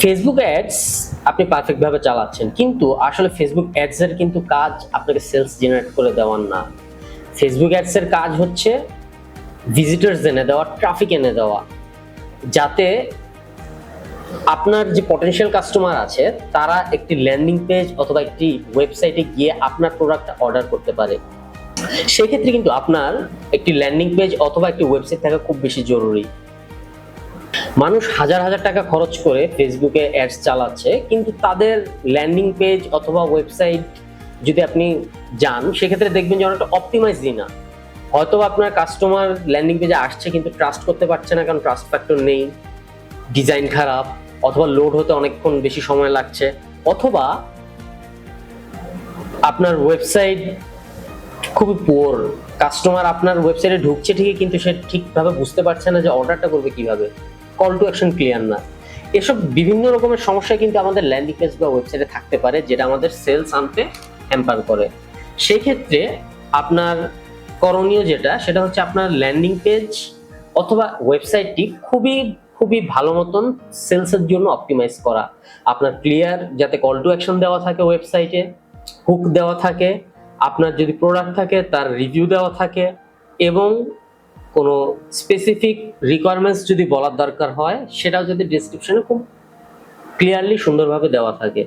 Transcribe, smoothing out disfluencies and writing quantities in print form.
Facebook ads আপনি perfect ভাবে চালাচ্ছেন, কিন্তু আসলে ফেসবুক অ্যাডস এর কিন্তু কাজ আপনাকে সেলস জেনারেট করে দেওয়ার না। ফেসবুক অ্যাডস এর কাজ হচ্ছে ভিজিটরস এনে দেওয়া, ট্রাফিক এনে দেওয়া, যাতে আপনার যে পটেনশিয়াল কাস্টমার আছে তারা একটি ল্যান্ডিং পেজ অথবা একটি ওয়েবসাইটে গিয়ে আপনার প্রোডাক্ট অর্ডার করতে পারে। সেক্ষেত্রে কিন্তু আপনার একটি ল্যান্ডিং পেজ অথবা একটি ওয়েবসাইট থাকা খুব বেশি জরুরি। মানুষ হাজার হাজার টাকা খরচ করে ফেসবুকে অ্যাডস চালাচ্ছে, কিন্তু তাদের ল্যান্ডিং পেজ অথবা ওয়েবসাইট যদি আপনি যান, সেক্ষেত্রে দেখবেন যে অনেকটা অপটিমাইজই না। হয়তো আপনার কাস্টমার ল্যান্ডিং পেজে আসছে কিন্তু ট্রাস্ট করতে পারছে না, কারণ ট্রাস্ট ফ্যাক্টর নেই, ডিজাইন খারাপ, অথবা লোড হতে অনেকক্ষণ বেশি সময় লাগছে, অথবা আপনার ওয়েবসাইট খুবই পুয়ার। কাস্টমার আপনার ওয়েবসাইটে ঢুকছে ঠিকই, কিন্তু সে ঠিকভাবে বুঝতে পারছে না যে অর্ডারটা করবে কিভাবে, কল টু অ্যাকশন ক্লিয়ার না। এসব বিভিন্ন রকমের সমস্যা কিন্তু আমাদের ল্যান্ডিং পেজ বা ওয়েবসাইটে থাকতে পারে, যেটা আমাদের সেলস আনতে হ্যাম্পার করে। সেই ক্ষেত্রে আপনার করণীয় যেটা, সেটা হচ্ছে আপনার ল্যান্ডিং পেজ অথবা ওয়েবসাইটটি খুবই খুবই ভালো মতন সেলসের জন্য অপটিমাইজ করা। আপনার ক্লিয়ার যাতে কল টু অ্যাকশন দেওয়া থাকে, ওয়েবসাইটে হুক দেওয়া থাকে, আপনার যদি প্রোডাক্ট থাকে তার রিভিউ দেওয়া থাকে, এবং কোনো স্পেসিফিক রিকোয়ারমেন্টস যদি বলার দরকার হয় সেটাও যদি ডেসক্রিপশনে খুব ক্লিয়ারলি সুন্দরভাবে দেওয়া থাকে।